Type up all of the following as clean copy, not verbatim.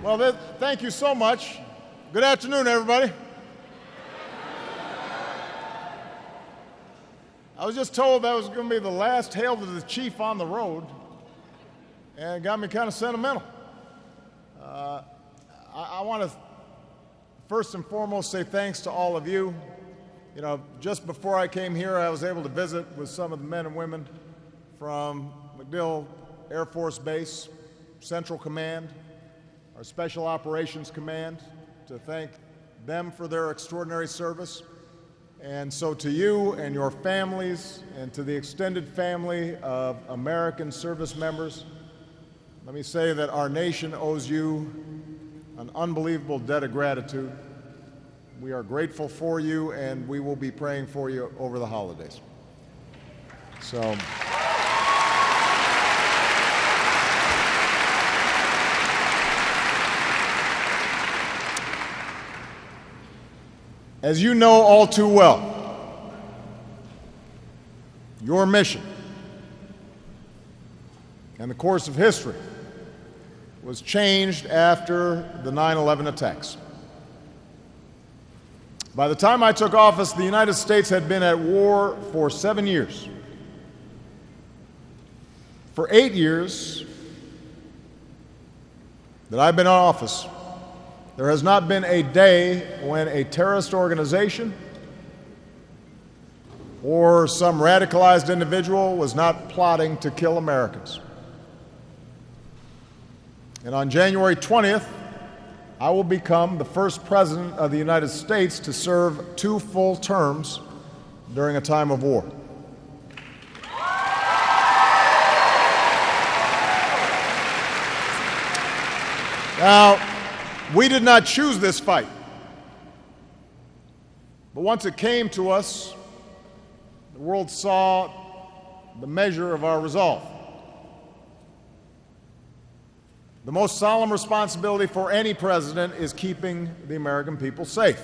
Well, thank you so much. Good afternoon, everybody. I was just told that was going to be the last Hail to the Chief on the road, and it got me kind of sentimental. I want to first and foremost say thanks to all of you. You know, just before I came here, I was able to visit with some of the men and women from MacDill Air Force Base, Central Command, our Special Operations Command, to thank them for their extraordinary service. And so to you and your families and to the extended family of American service members, let me say that our nation owes you an unbelievable debt of gratitude. We are grateful for you, and we will be praying for you over the holidays. So, as you know all too well, your mission and the course of history was changed after the 9/11 attacks. By the time I took office, the United States had been at war for 7 years. For 8 years that I've been in office, there has not been a day when a terrorist organization or some radicalized individual was not plotting to kill Americans. And on January 20th, I will become the first president of the United States to serve 2 full terms during a time of war. Now, we did not choose this fight, but once it came to us, the world saw the measure of our resolve. The most solemn responsibility for any president is keeping the American people safe.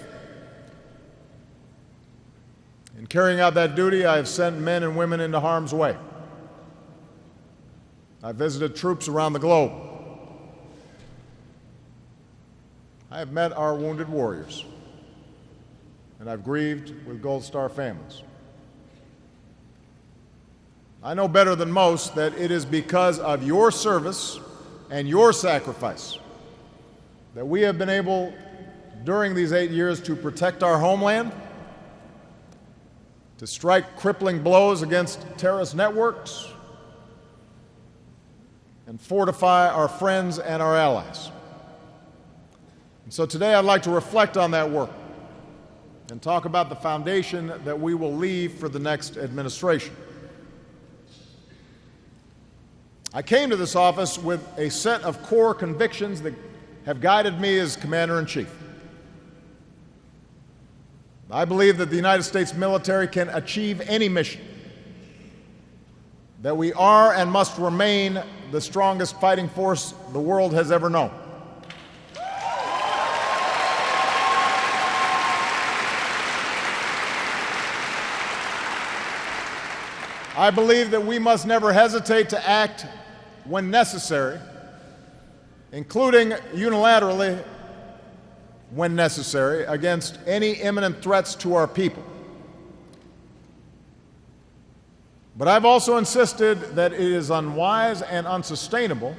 In carrying out that duty, I have sent men and women into harm's way. I've visited troops around the globe. I have met our wounded warriors, and I've grieved with Gold Star families. I know better than most that it is because of your service and your sacrifice that we have been able, during these 8 years, to protect our homeland, to strike crippling blows against terrorist networks, and fortify our friends and our allies. And so today I'd like to reflect on that work and talk about the foundation that we will leave for the next administration. I came to this office with a set of core convictions that have guided me as Commander-in-Chief. I believe that the United States military can achieve any mission, that we are and must remain the strongest fighting force the world has ever known. I believe that we must never hesitate to act when necessary, including unilaterally when necessary, against any imminent threats to our people. But I've also insisted that it is unwise and unsustainable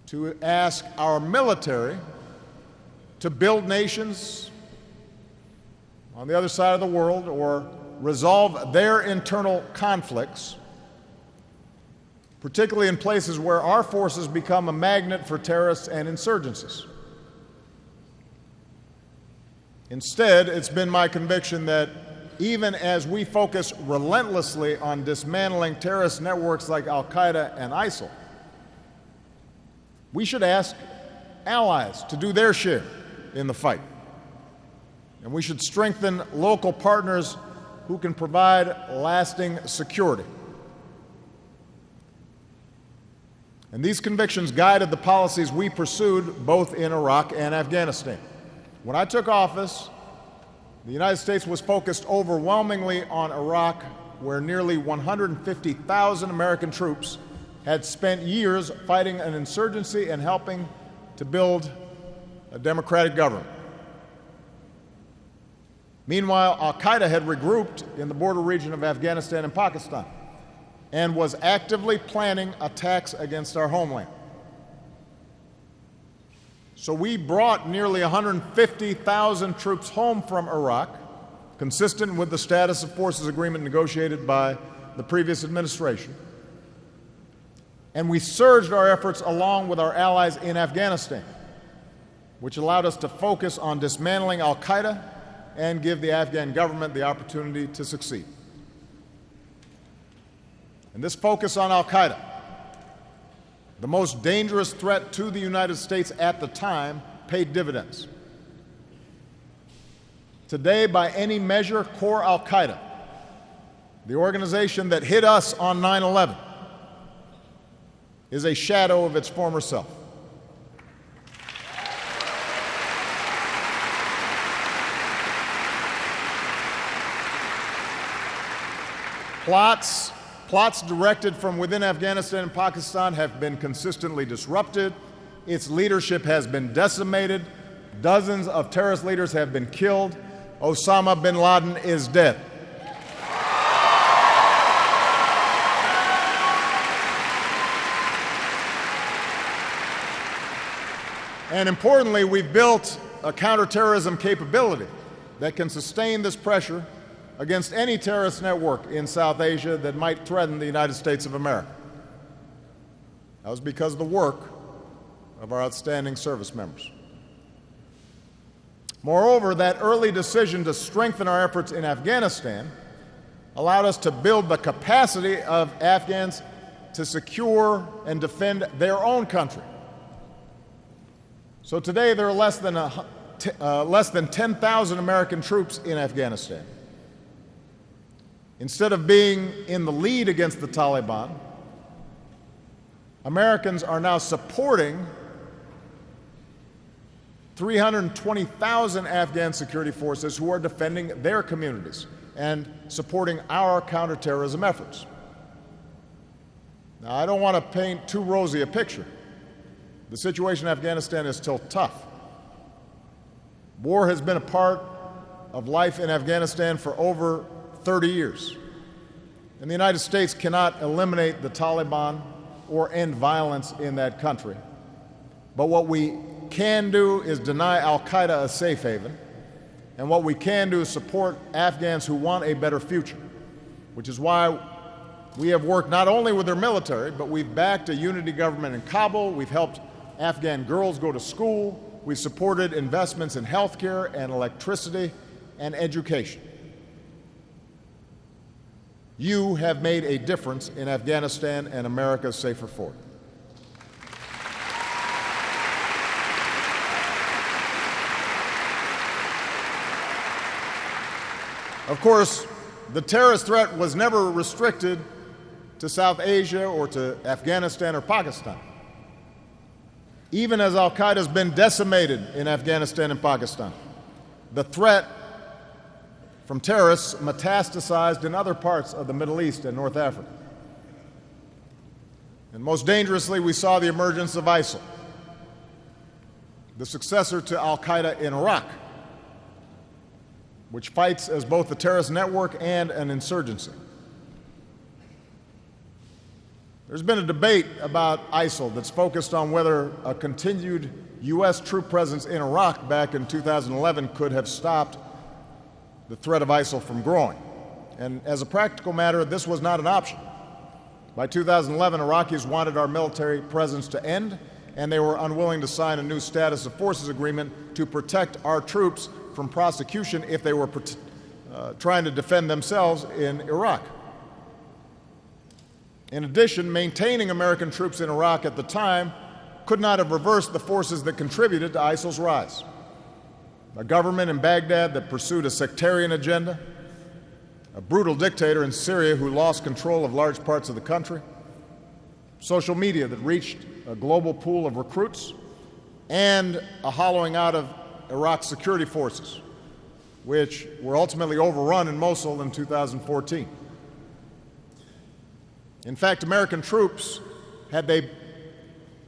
to ask our military to build nations on the other side of the world or resolve their internal conflicts, particularly in places where our forces become a magnet for terrorists and insurgencies. Instead, it's been my conviction that even as we focus relentlessly on dismantling terrorist networks like Al-Qaeda and ISIL, we should ask allies to do their share in the fight. And we should strengthen local partners who can provide lasting security. And these convictions guided the policies we pursued both in Iraq and Afghanistan. When I took office, the United States was focused overwhelmingly on Iraq, where nearly 150,000 American troops had spent years fighting an insurgency and helping to build a democratic government. Meanwhile, al-Qaeda had regrouped in the border region of Afghanistan and Pakistan and was actively planning attacks against our homeland. So we brought nearly 150,000 troops home from Iraq, consistent with the status of forces agreement negotiated by the previous administration. And we surged our efforts along with our allies in Afghanistan, which allowed us to focus on dismantling al-Qaeda and give the Afghan government the opportunity to succeed. And this focus on al-Qaeda, the most dangerous threat to the United States at the time, paid dividends. Today, by any measure, core al-Qaeda, the organization that hit us on 9/11, is a shadow of its former self. Plots directed from within Afghanistan and Pakistan have been consistently disrupted. Its leadership has been decimated. Dozens of terrorist leaders have been killed. Osama bin Laden is dead. And importantly, we've built a counterterrorism capability that can sustain this pressure against any terrorist network in South Asia that might threaten the United States of America. That was because of the work of our outstanding service members. Moreover, that early decision to strengthen our efforts in Afghanistan allowed us to build the capacity of Afghans to secure and defend their own country. So today there are less than 10,000 American troops in Afghanistan. Instead of being in the lead against the Taliban, Americans are now supporting 320,000 Afghan security forces who are defending their communities and supporting our counterterrorism efforts. Now, I don't want to paint too rosy a picture. The situation in Afghanistan is still tough. War has been a part of life in Afghanistan for over 30 years. And the United States cannot eliminate the Taliban or end violence in that country. But what we can do is deny al-Qaeda a safe haven, and what we can do is support Afghans who want a better future, which is why we have worked not only with their military, but we've backed a unity government in Kabul, we've helped Afghan girls go to school, we've supported investments in healthcare and electricity and education. You have made a difference in Afghanistan and America's safer forward. Of course, the terrorist threat was never restricted to South Asia or to Afghanistan or Pakistan. Even as al-Qaeda has been decimated in Afghanistan and Pakistan, the threat from terrorists metastasized in other parts of the Middle East and North Africa. And most dangerously, we saw the emergence of ISIL, the successor to al-Qaeda in Iraq, which fights as both a terrorist network and an insurgency. There's been a debate about ISIL that's focused on whether a continued U.S. troop presence in Iraq back in 2011 could have stopped the threat of ISIL from growing. And as a practical matter, this was not an option. By 2011, Iraqis wanted our military presence to end, and they were unwilling to sign a new status of forces agreement to protect our troops from prosecution if they were trying to defend themselves in Iraq. In addition, maintaining American troops in Iraq at the time could not have reversed the forces that contributed to ISIL's rise. A government in Baghdad that pursued a sectarian agenda, a brutal dictator in Syria who lost control of large parts of the country, social media that reached a global pool of recruits, and a hollowing out of Iraq's security forces, which were ultimately overrun in Mosul in 2014. In fact, American troops had they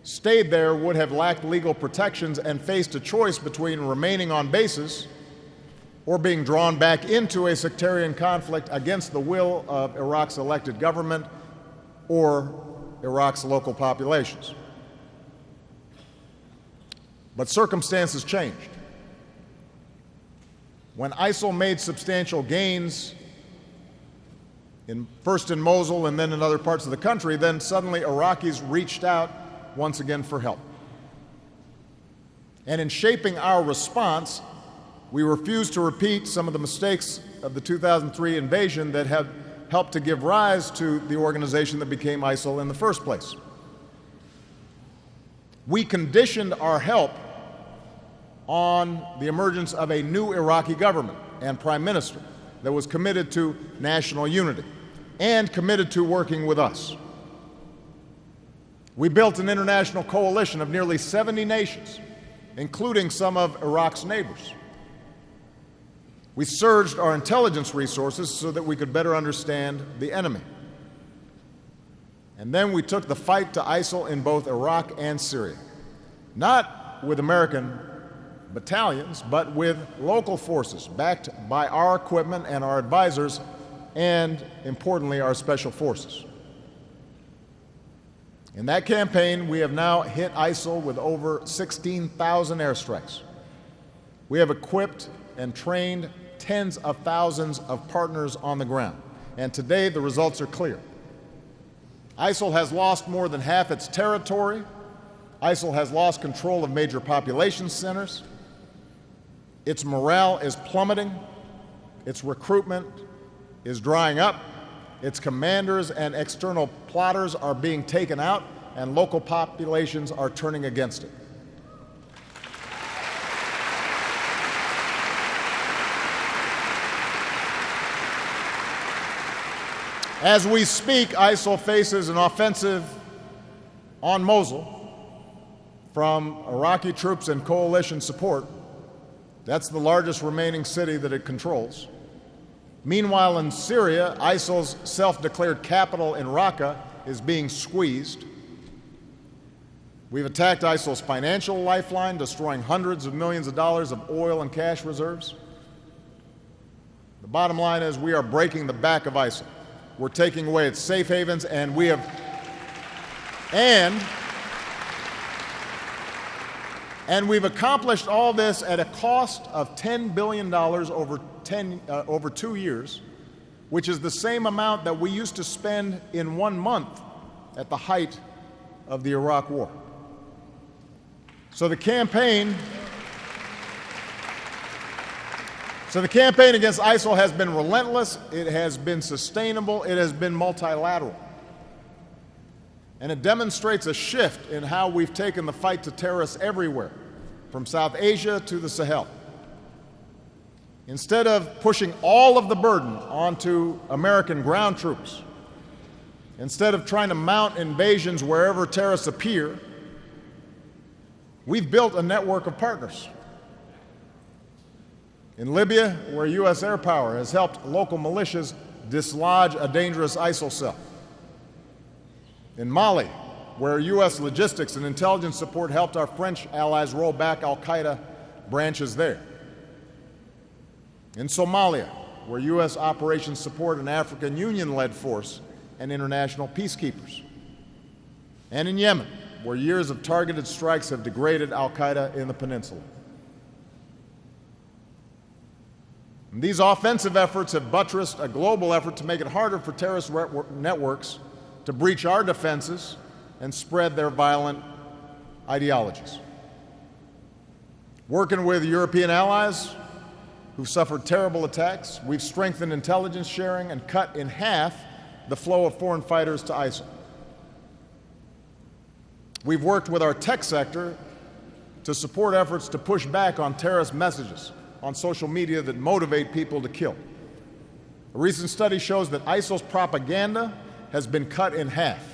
stayed there, would have lacked legal protections and faced a choice between remaining on bases or being drawn back into a sectarian conflict against the will of Iraq's elected government or Iraq's local populations. But circumstances changed. When ISIL made substantial gains, first in Mosul and then in other parts of the country, then suddenly Iraqis reached out once again for help. And in shaping our response, we refused to repeat some of the mistakes of the 2003 invasion that had helped to give rise to the organization that became ISIL in the first place. We conditioned our help on the emergence of a new Iraqi government and prime minister that was committed to national unity and committed to working with us. We built an international coalition of nearly 70 nations, including some of Iraq's neighbors. We surged our intelligence resources so that we could better understand the enemy. And then we took the fight to ISIL in both Iraq and Syria, not with American battalions, but with local forces backed by our equipment and our advisors and, importantly, our special forces. In that campaign, we have now hit ISIL with over 16,000 airstrikes. We have equipped and trained tens of thousands of partners on the ground, and today the results are clear. ISIL has lost more than half its territory. ISIL has lost control of major population centers. Its morale is plummeting. Its recruitment is drying up. Its commanders and external plotters are being taken out, and local populations are turning against it. As we speak, ISIL faces an offensive on Mosul from Iraqi troops and coalition support. That's the largest remaining city that it controls. Meanwhile, in Syria, ISIL's self-declared capital in Raqqa is being squeezed. We've attacked ISIL's financial lifeline, destroying hundreds of millions of dollars of oil and cash reserves. The bottom line is we are breaking the back of ISIL. We're taking away its safe havens, and we've accomplished all this at a cost of $10 billion over 2 years, which is the same amount that we used to spend in 1 month at the height of the Iraq War. So the campaign against ISIL has been relentless, it has been sustainable, it has been multilateral. And it demonstrates a shift in how we've taken the fight to terrorists everywhere, from South Asia to the Sahel. Instead of pushing all of the burden onto American ground troops, instead of trying to mount invasions wherever terrorists appear, we've built a network of partners. In Libya, where U.S. air power has helped local militias dislodge a dangerous ISIL cell. In Mali, where U.S. logistics and intelligence support helped our French allies roll back al-Qaeda branches there. In Somalia, where U.S. operations support an African Union-led force and international peacekeepers. And in Yemen, where years of targeted strikes have degraded al-Qaeda in the peninsula. And these offensive efforts have buttressed a global effort to make it harder for terrorist networks to breach our defenses and spread their violent ideologies. Working with European allies who've suffered terrible attacks, we've strengthened intelligence sharing and cut in half the flow of foreign fighters to ISIL. We've worked with our tech sector to support efforts to push back on terrorist messages on social media that motivate people to kill. A recent study shows that ISIL's propaganda has been cut in half.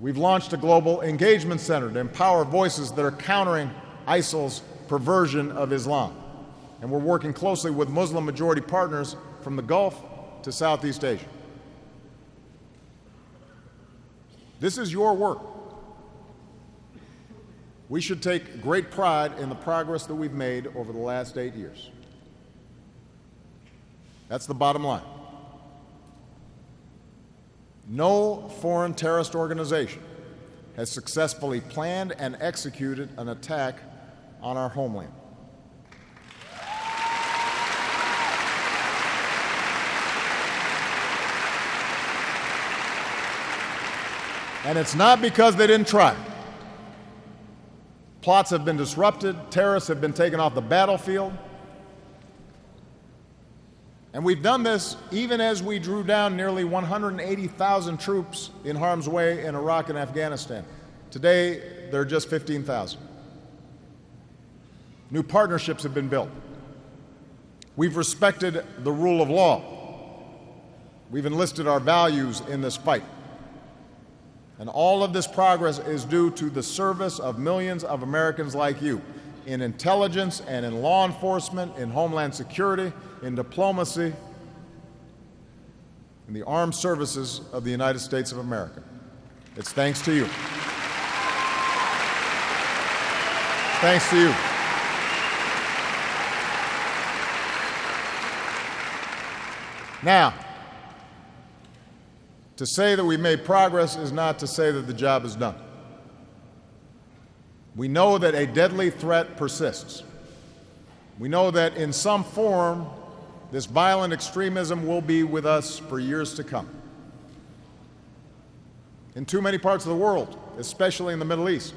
We've launched a global engagement center to empower voices that are countering ISIL's perversion of Islam. And we're working closely with Muslim-majority partners from the Gulf to Southeast Asia. This is your work. We should take great pride in the progress that we've made over the last 8 years. That's the bottom line. No foreign terrorist organization has successfully planned and executed an attack on our homeland. And it's not because they didn't try. Plots have been disrupted, terrorists have been taken off the battlefield. And we've done this even as we drew down nearly 180,000 troops in harm's way in Iraq and Afghanistan. Today, there are just 15,000. New partnerships have been built. We've respected the rule of law. We've enlisted our values in this fight. And all of this progress is due to the service of millions of Americans like you in intelligence and in law enforcement, in homeland security, in diplomacy, in the armed services of the United States of America. It's thanks to you. Thanks to you. Now, to say that we made progress is not to say that the job is done. We know that a deadly threat persists. We know that in some form, this violent extremism will be with us for years to come. In too many parts of the world, especially in the Middle East,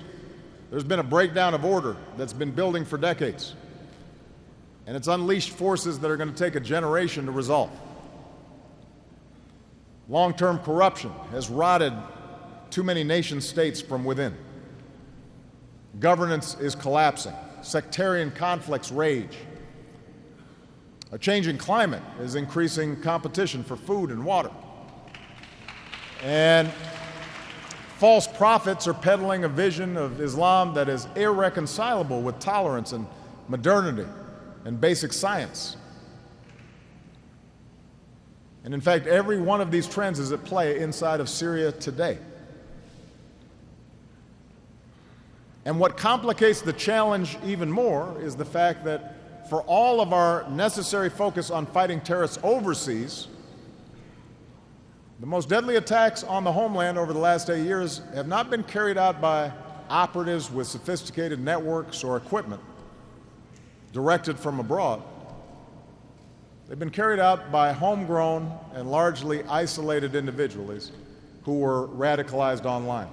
there's been a breakdown of order that's been building for decades. And it's unleashed forces that are going to take a generation to resolve. Long-term corruption has rotted too many nation-states from within. Governance is collapsing. Sectarian conflicts rage. A changing climate is increasing competition for food and water. And false prophets are peddling a vision of Islam that is irreconcilable with tolerance and modernity and basic science. And in fact, every one of these trends is at play inside of Syria today. And what complicates the challenge even more is the fact that for all of our necessary focus on fighting terrorists overseas, the most deadly attacks on the homeland over the last 8 years have not been carried out by operatives with sophisticated networks or equipment directed from abroad. They've been carried out by homegrown and largely isolated individuals who were radicalized online.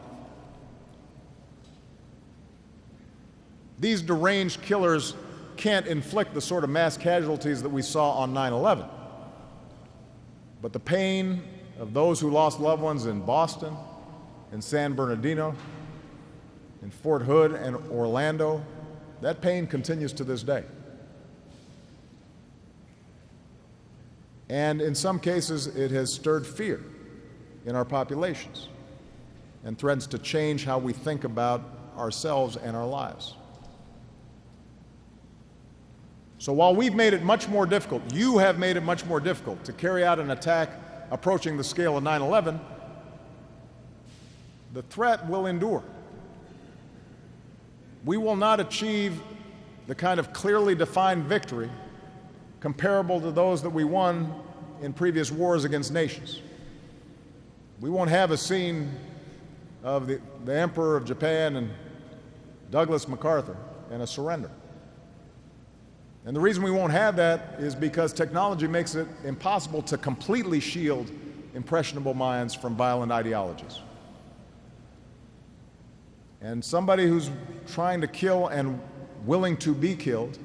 These deranged killers can't inflict the sort of mass casualties that we saw on 9/11. But the pain of those who lost loved ones in Boston, in San Bernardino, in Fort Hood and Orlando, that pain continues to this day. And in some cases, it has stirred fear in our populations and threatens to change how we think about ourselves and our lives. So while we've made it much more difficult, you have made it much more difficult to carry out an attack approaching the scale of 9/11, the threat will endure. We will not achieve the kind of clearly defined victory comparable to those that we won in previous wars against nations. We won't have a scene of the Emperor of Japan and Douglas MacArthur and a surrender. And the reason we won't have that is because technology makes it impossible to completely shield impressionable minds from violent ideologies. And somebody who's trying to kill and willing to be killed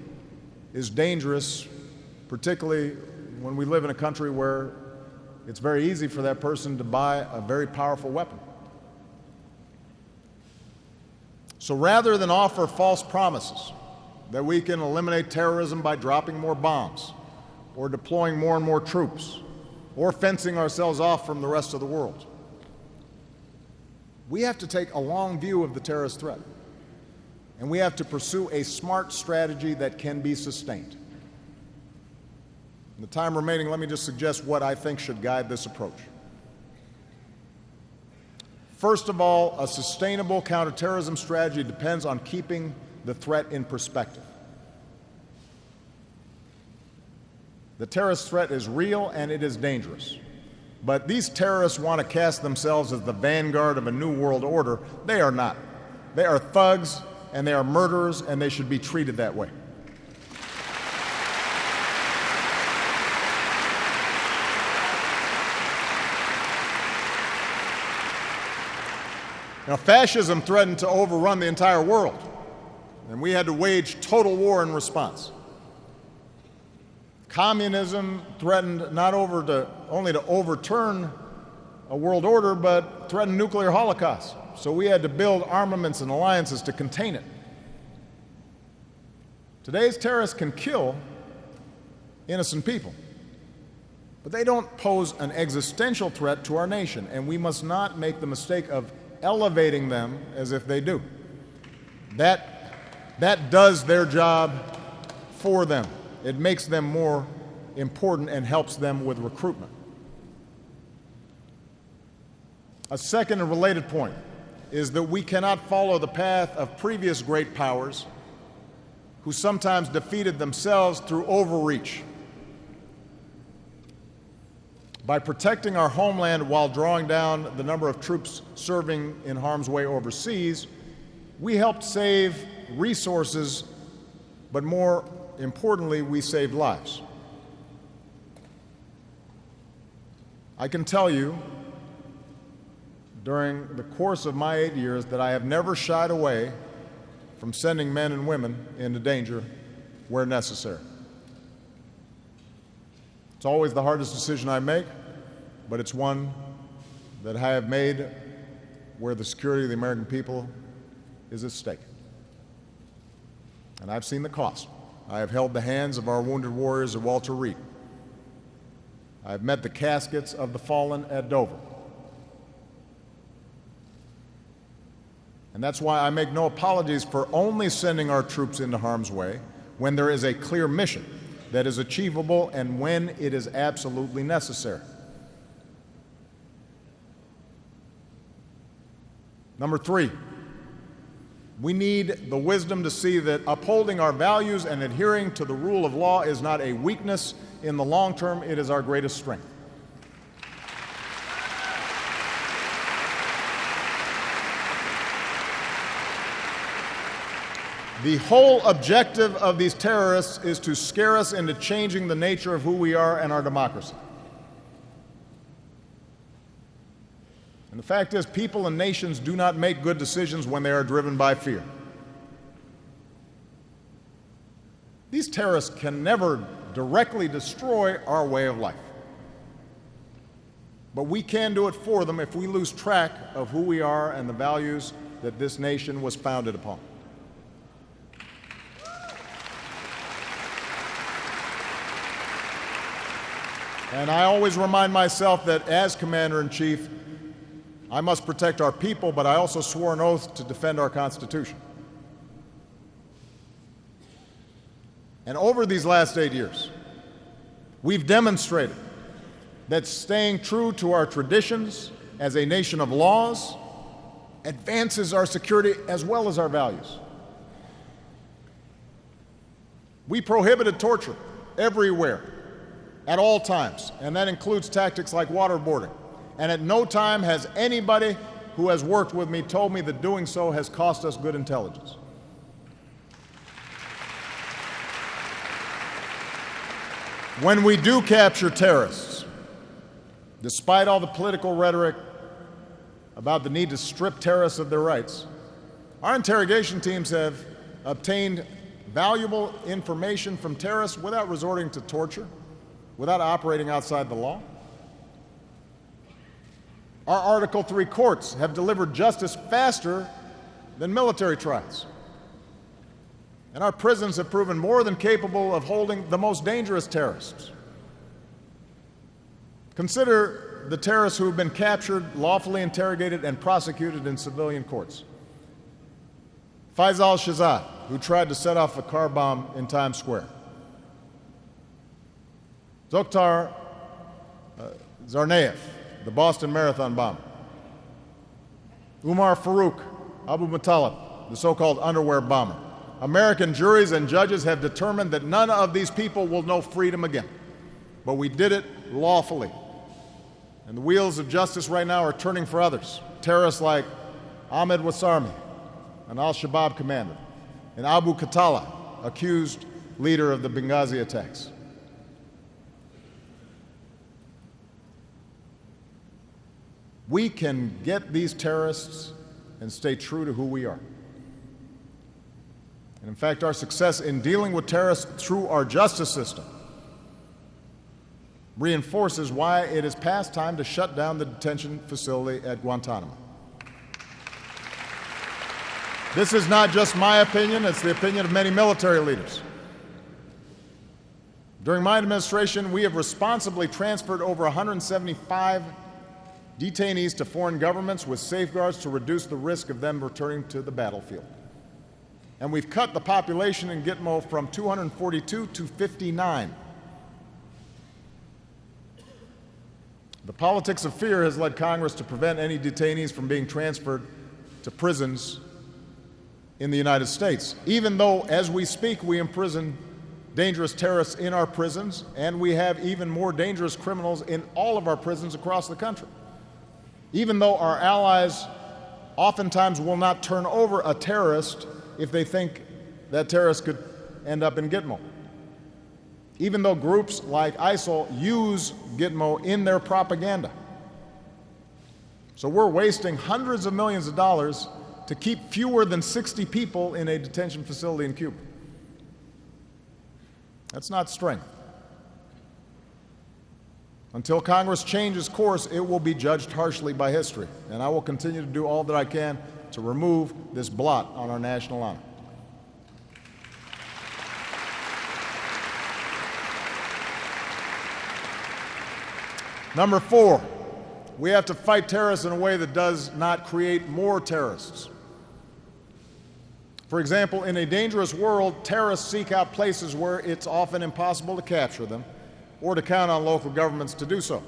is dangerous, particularly when we live in a country where it's very easy for that person to buy a very powerful weapon. So rather than offer false promises that we can eliminate terrorism by dropping more bombs or deploying more and more troops or fencing ourselves off from the rest of the world, we have to take a long view of the terrorist threat, and we have to pursue a smart strategy that can be sustained. In the time remaining, let me just suggest what I think should guide this approach. First of all, a sustainable counterterrorism strategy depends on keeping the threat in perspective. The terrorist threat is real and it is dangerous. But these terrorists want to cast themselves as the vanguard of a new world order. They are not. They are thugs and they are murderers, and they should be treated that way. Now, fascism threatened to overrun the entire world, and we had to wage total war in response. Communism threatened not only to overturn a world order, but threatened nuclear holocaust. So we had to build armaments and alliances to contain it. Today's terrorists can kill innocent people, but they don't pose an existential threat to our nation, and we must not make the mistake of elevating them as if they do. That does their job for them. It makes them more important and helps them with recruitment. A second and related point is that we cannot follow the path of previous great powers who sometimes defeated themselves through overreach. By protecting our homeland while drawing down the number of troops serving in harm's way overseas, we helped save resources, but more importantly, we saved lives. I can tell you, during the course of my 8 years, that I have never shied away from sending men and women into danger where necessary. It's always the hardest decision I make, but it's one that I have made where the security of the American people is at stake. And I've seen the cost. I have held the hands of our wounded warriors at Walter Reed. I've met the caskets of the fallen at Dover. And that's why I make no apologies for only sending our troops into harm's way when there is a clear mission that is achievable and when it is absolutely necessary. Number three, we need the wisdom to see that upholding our values and adhering to the rule of law is not a weakness. In the long term, it is our greatest strength. The whole objective of these terrorists is to scare us into changing the nature of who we are and our democracy. And the fact is, people and nations do not make good decisions when they are driven by fear. These terrorists can never directly destroy our way of life. But we can do it for them if we lose track of who we are and the values that this nation was founded upon. And I always remind myself that as Commander-in-Chief, I must protect our people, but I also swore an oath to defend our Constitution. And over these last 8 years, we've demonstrated that staying true to our traditions as a nation of laws advances our security as well as our values. We prohibited torture everywhere, at all times, and that includes tactics like waterboarding. And at no time has anybody who has worked with me told me that doing so has cost us good intelligence. When we do capture terrorists, despite all the political rhetoric about the need to strip terrorists of their rights, our interrogation teams have obtained valuable information from terrorists without resorting to torture, without operating outside the law. Our Article III courts have delivered justice faster than military trials. And our prisons have proven more than capable of holding the most dangerous terrorists. Consider the terrorists who have been captured, lawfully interrogated, and prosecuted in civilian courts. Faisal Shahzad, who tried to set off a car bomb in Times Square. Zokhtar Tsarnaev, the Boston Marathon bomber. Umar Farouk, Abu Muttalib, the so-called underwear bomber. American juries and judges have determined that none of these people will know freedom again. But we did it lawfully. And the wheels of justice right now are turning for others. Terrorists like Ahmed Wasarmi, an al-Shabaab commander, and Abu Khatala, accused leader of the Benghazi attacks. We can get these terrorists and stay true to who we are. And in fact, our success in dealing with terrorists through our justice system reinforces why it is past time to shut down the detention facility at Guantanamo. This is not just my opinion, it's the opinion of many military leaders. During my administration, we have responsibly transferred over 175 detainees to foreign governments with safeguards to reduce the risk of them returning to the battlefield. And we've cut the population in Gitmo from 242 to 59. The politics of fear has led Congress to prevent any detainees from being transferred to prisons in the United States, even though, as we speak, we imprison dangerous terrorists in our prisons, and we have even more dangerous criminals in all of our prisons across the country. Even though our allies oftentimes will not turn over a terrorist if they think that terrorist could end up in Gitmo. Even though groups like ISIL use Gitmo in their propaganda. So we're wasting hundreds of millions of dollars to keep fewer than 60 people in a detention facility in Cuba. That's not strength. Until Congress changes course, it will be judged harshly by history, and I will continue to do all that I can to remove this blot on our national honor. Number 4, we have to fight terrorists in a way that does not create more terrorists. For example, in a dangerous world, terrorists seek out places where it's often impossible to capture them or to count on local governments to do so.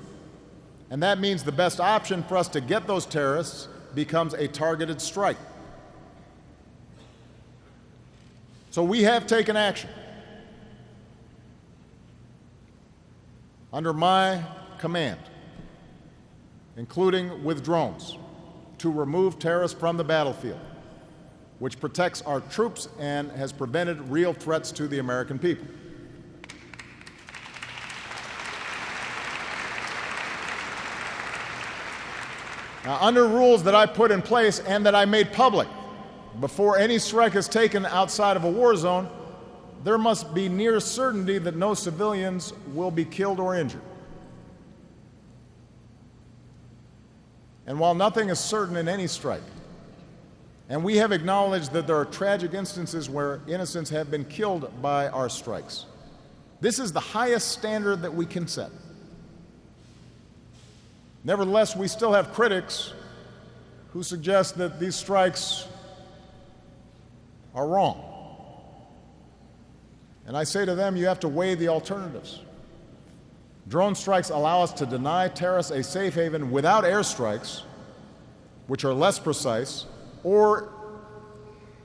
And that means the best option for us to get those terrorists becomes a targeted strike. So we have taken action. Under my command, including with drones, to remove terrorists from the battlefield, which protects our troops and has prevented real threats to the American people. Now, under rules that I put in place and that I made public, before any strike is taken outside of a war zone, there must be near certainty that no civilians will be killed or injured. And while nothing is certain in any strike, and we have acknowledged that there are tragic instances where innocents have been killed by our strikes, this is the highest standard that we can set. Nevertheless, we still have critics who suggest that these strikes are wrong. And I say to them, you have to weigh the alternatives. Drone strikes allow us to deny terrorists a safe haven without airstrikes, which are less precise, or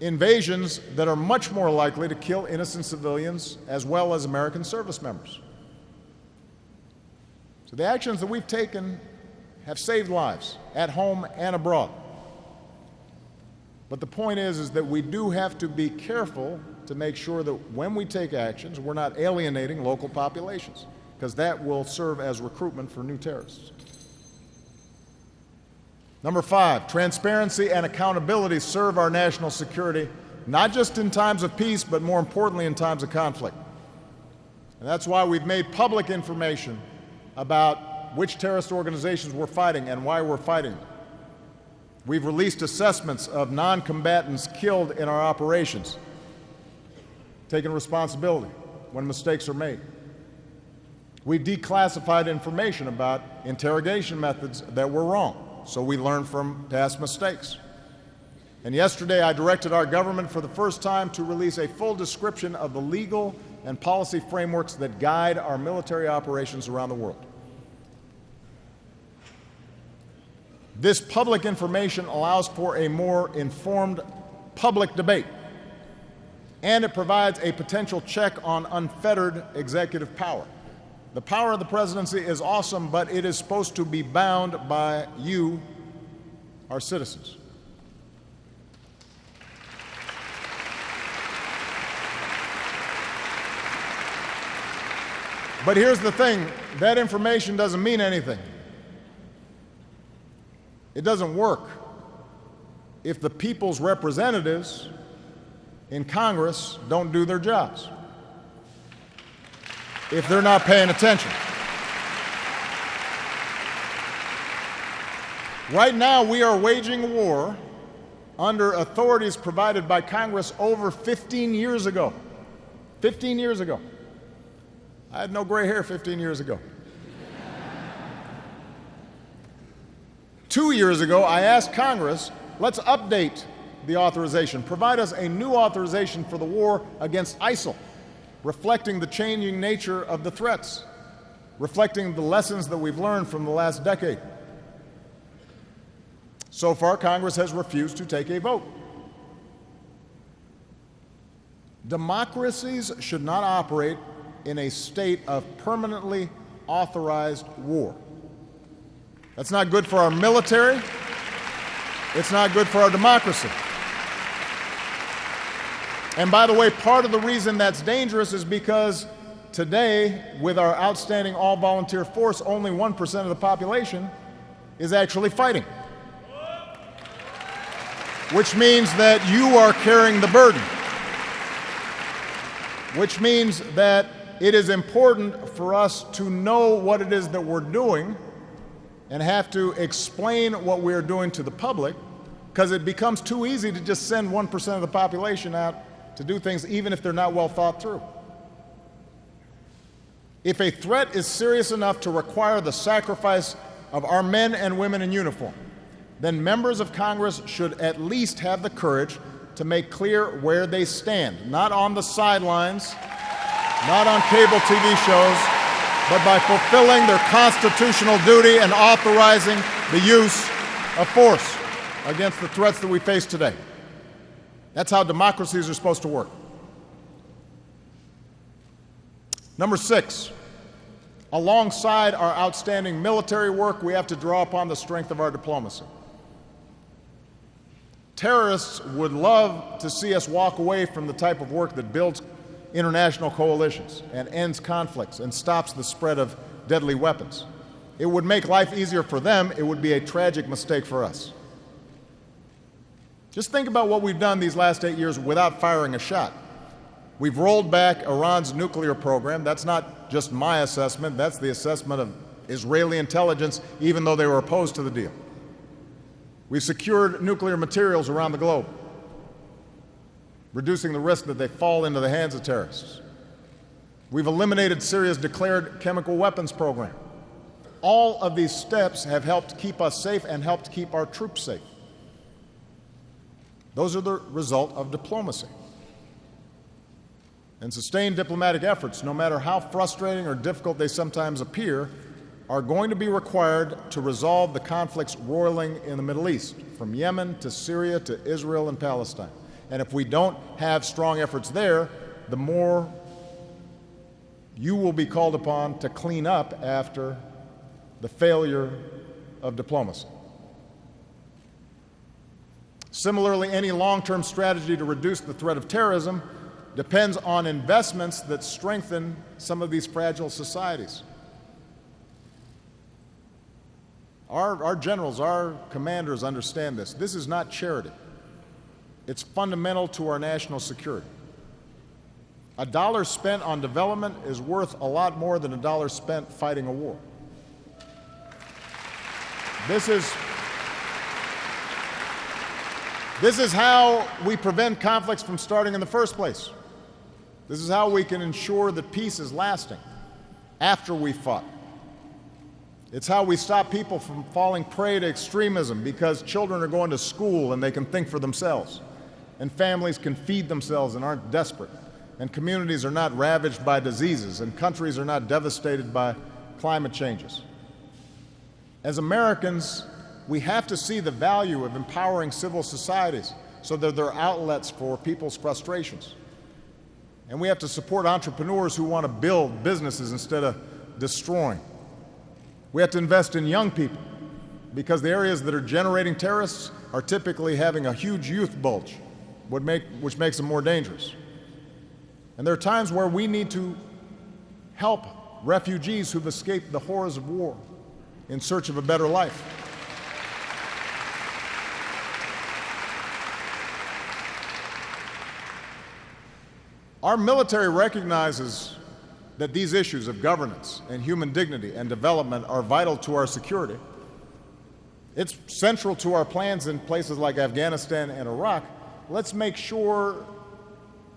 invasions that are much more likely to kill innocent civilians as well as American service members. So the actions that we've taken have saved lives at home and abroad. But the point is that we do have to be careful to make sure that when we take actions, we're not alienating local populations, because that will serve as recruitment for new terrorists. Number 5, transparency and accountability serve our national security, not just in times of peace, but more importantly in times of conflict. And that's why we've made public information about which terrorist organizations we're fighting and why we're fighting them. We've released assessments of non-combatants killed in our operations, taking responsibility when mistakes are made. We've declassified information about interrogation methods that were wrong, so we learn from past mistakes. And yesterday I directed our government for the first time to release a full description of the legal and policy frameworks that guide our military operations around the world. This public information allows for a more informed public debate, and it provides a potential check on unfettered executive power. The power of the presidency is awesome, but it is supposed to be bound by you, our citizens. But here's the thing, that information doesn't mean anything. It doesn't work if the people's representatives in Congress don't do their jobs, if they're not paying attention. Right now, we are waging a war under authorities provided by Congress over 15 years ago. 15 years ago. I had no gray hair 15 years ago. 2 years ago, I asked Congress, let's update the authorization, provide us a new authorization for the war against ISIL, reflecting the changing nature of the threats, reflecting the lessons that we've learned from the last decade. So far, Congress has refused to take a vote. Democracies should not operate in a state of permanently authorized war. That's not good for our military. It's not good for our democracy. And by the way, part of the reason that's dangerous is because today, with our outstanding all-volunteer force, only 1% of the population is actually fighting. Which means that you are carrying the burden. Which means that it is important for us to know what it is that we're doing and have to explain what we're doing to the public, because it becomes too easy to just send 1% of the population out to do things, even if they're not well thought through. If a threat is serious enough to require the sacrifice of our men and women in uniform, then members of Congress should at least have the courage to make clear where they stand, not on the sidelines, not on cable TV shows, but by fulfilling their constitutional duty and authorizing the use of force against the threats that we face today. That's how democracies are supposed to work. Number 6, alongside our outstanding military work, we have to draw upon the strength of our diplomacy. Terrorists would love to see us walk away from the type of work that builds international coalitions and ends conflicts and stops the spread of deadly weapons. It would make life easier for them. It would be a tragic mistake for us. Just think about what we've done these last 8 years without firing a shot. We've rolled back Iran's nuclear program. That's not just my assessment. That's the assessment of Israeli intelligence, even though they were opposed to the deal. We've secured nuclear materials around the globe, reducing the risk that they fall into the hands of terrorists. We've eliminated Syria's declared chemical weapons program. All of these steps have helped keep us safe and helped keep our troops safe. Those are the result of diplomacy. And sustained diplomatic efforts, no matter how frustrating or difficult they sometimes appear, are going to be required to resolve the conflicts roiling in the Middle East, from Yemen to Syria to Israel and Palestine. And if we don't have strong efforts there, the more you will be called upon to clean up after the failure of diplomacy. Similarly, any long-term strategy to reduce the threat of terrorism depends on investments that strengthen some of these fragile societies. Our generals, our commanders understand this. This is not charity. It's fundamental to our national security. A dollar spent on development is worth a lot more than a dollar spent fighting a war. This is how we prevent conflicts from starting in the first place. This is how we can ensure that peace is lasting after we've fought. It's how we stop people from falling prey to extremism, because children are going to school and they can think for themselves, and families can feed themselves and aren't desperate, and communities are not ravaged by diseases, and countries are not devastated by climate changes. As Americans, we have to see the value of empowering civil societies so that they're outlets for people's frustrations. And we have to support entrepreneurs who want to build businesses instead of destroying. We have to invest in young people because the areas that are generating terrorists are typically having a huge youth bulge, which makes them more dangerous. And there are times where we need to help refugees who've escaped the horrors of war in search of a better life. Our military recognizes that these issues of governance and human dignity and development are vital to our security. It's central to our plans in places like Afghanistan and Iraq. Let's make sure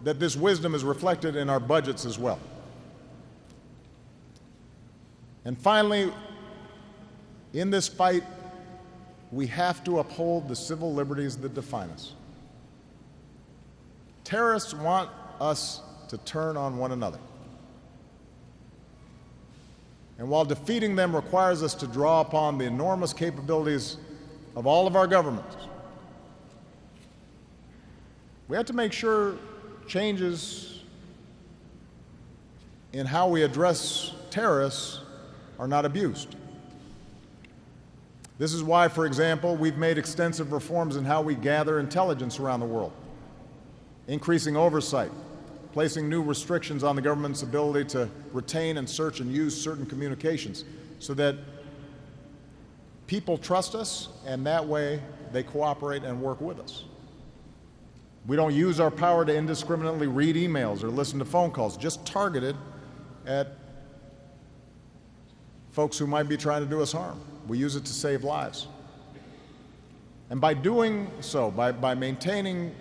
that this wisdom is reflected in our budgets as well. And finally, in this fight, we have to uphold the civil liberties that define us. Terrorists want us to turn on one another. And while defeating them requires us to draw upon the enormous capabilities of all of our governments, we have to make sure changes in how we address terrorists are not abused. This is why, for example, we've made extensive reforms in how we gather intelligence around the world, increasing oversight, placing new restrictions on the government's ability to retain and search and use certain communications so that people trust us and that way they cooperate and work with us. We don't use our power to indiscriminately read emails or listen to phone calls, just targeted at folks who might be trying to do us harm. We use it to save lives. And by doing so, by maintaining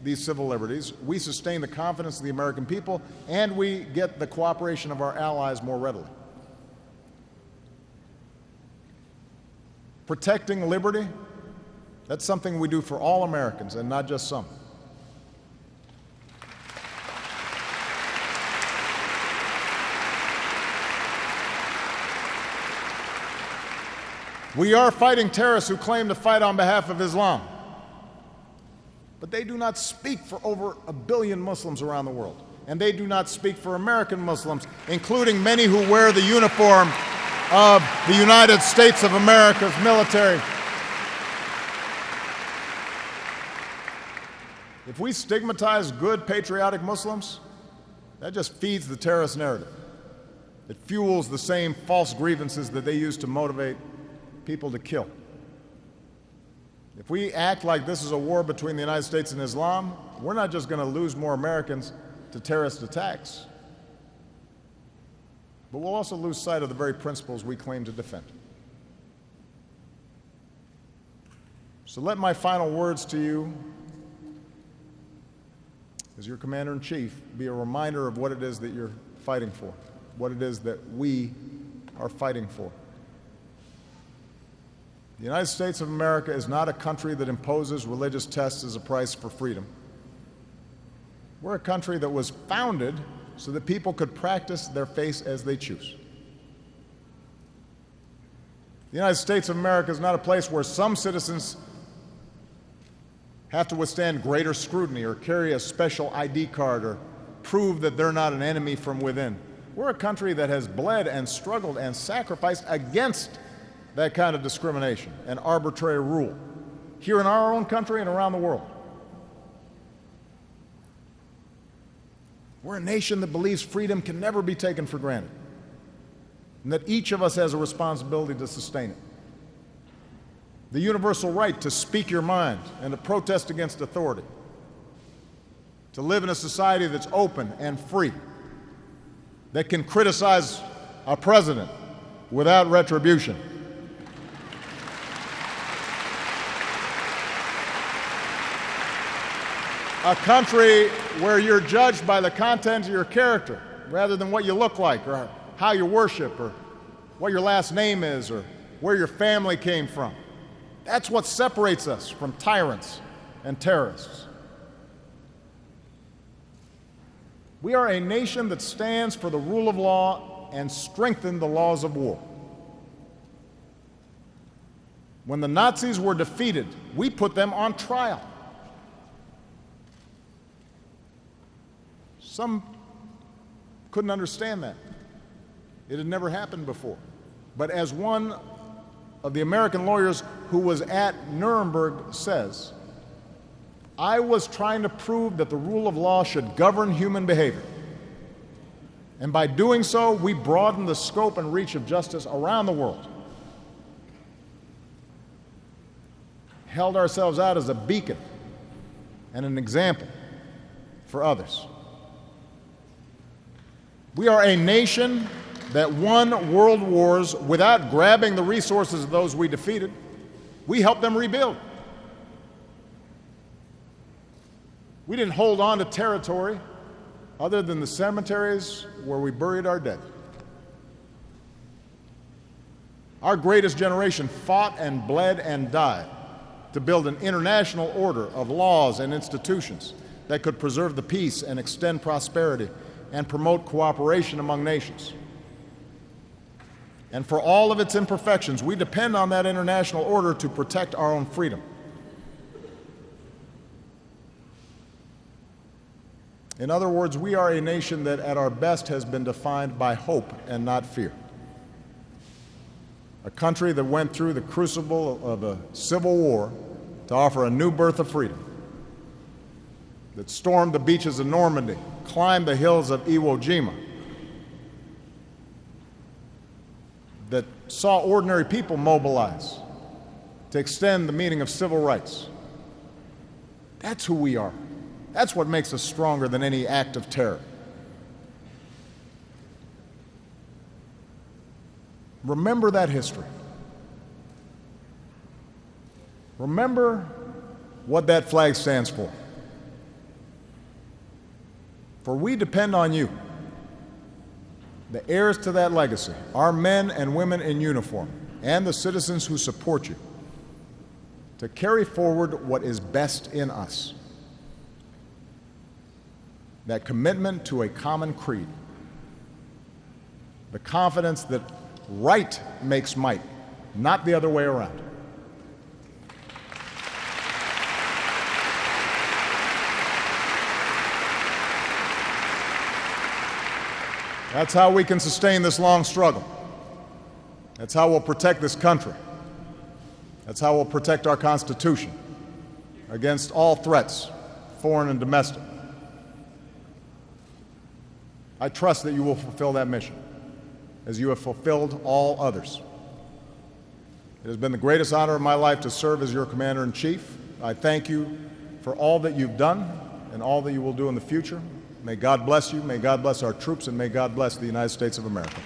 these civil liberties, we sustain the confidence of the American people and we get the cooperation of our allies more readily. Protecting liberty, that's something we do for all Americans and not just some. We are fighting terrorists who claim to fight on behalf of Islam. But they do not speak for over 1 billion Muslims around the world. And they do not speak for American Muslims, including many who wear the uniform of the United States of America's military. If we stigmatize good, patriotic Muslims, that just feeds the terrorist narrative. It fuels the same false grievances that they use to motivate people to kill. If we act like this is a war between the United States and Islam, we're not just going to lose more Americans to terrorist attacks, but we'll also lose sight of the very principles we claim to defend. So let my final words to you, as your Commander-in-Chief, be a reminder of what it is that you're fighting for, what it is that we are fighting for. The United States of America is not a country that imposes religious tests as a price for freedom. We're a country that was founded so that people could practice their faith as they choose. The United States of America is not a place where some citizens have to withstand greater scrutiny or carry a special ID card or prove that they're not an enemy from within. We're a country that has bled and struggled and sacrificed against that kind of discrimination and arbitrary rule here in our own country and around the world. We're a nation that believes freedom can never be taken for granted and that each of us has a responsibility to sustain it. The universal right to speak your mind and to protest against authority, to live in a society that's open and free, that can criticize a president without retribution. A country where you're judged by the content of your character rather than what you look like or how you worship or what your last name is or where your family came from. That's what separates us from tyrants and terrorists. We are a nation that stands for the rule of law and strengthens the laws of war. When the Nazis were defeated, we put them on trial. Some couldn't understand that. It had never happened before. But as one of the American lawyers who was at Nuremberg says, I was trying to prove that the rule of law should govern human behavior. And by doing so, we broadened the scope and reach of justice around the world. Held ourselves out as a beacon and an example for others. We are a nation that won world wars without grabbing the resources of those we defeated. We helped them rebuild. We didn't hold on to territory other than the cemeteries where we buried our dead. Our greatest generation fought and bled and died to build an international order of laws and institutions that could preserve the peace and extend prosperity and promote cooperation among nations. And for all of its imperfections, we depend on that international order to protect our own freedom. In other words, we are a nation that at our best has been defined by hope and not fear. A country that went through the crucible of a civil war to offer a new birth of freedom, that stormed the beaches of Normandy, climbed the hills of Iwo Jima, that saw ordinary people mobilize to extend the meaning of civil rights. That's who we are. That's what makes us stronger than any act of terror. Remember that history. Remember what that flag stands for. For we depend on you, the heirs to that legacy, our men and women in uniform, and the citizens who support you, to carry forward what is best in us. That commitment to a common creed, the confidence that right makes might, not the other way around. That's how we can sustain this long struggle. That's how we'll protect this country. That's how we'll protect our Constitution against all threats, foreign and domestic. I trust that you will fulfill that mission, as you have fulfilled all others. It has been the greatest honor of my life to serve as your Commander-in-Chief. I thank you for all that you've done and all that you will do in the future. May God bless you, may God bless our troops, and may God bless the United States of America.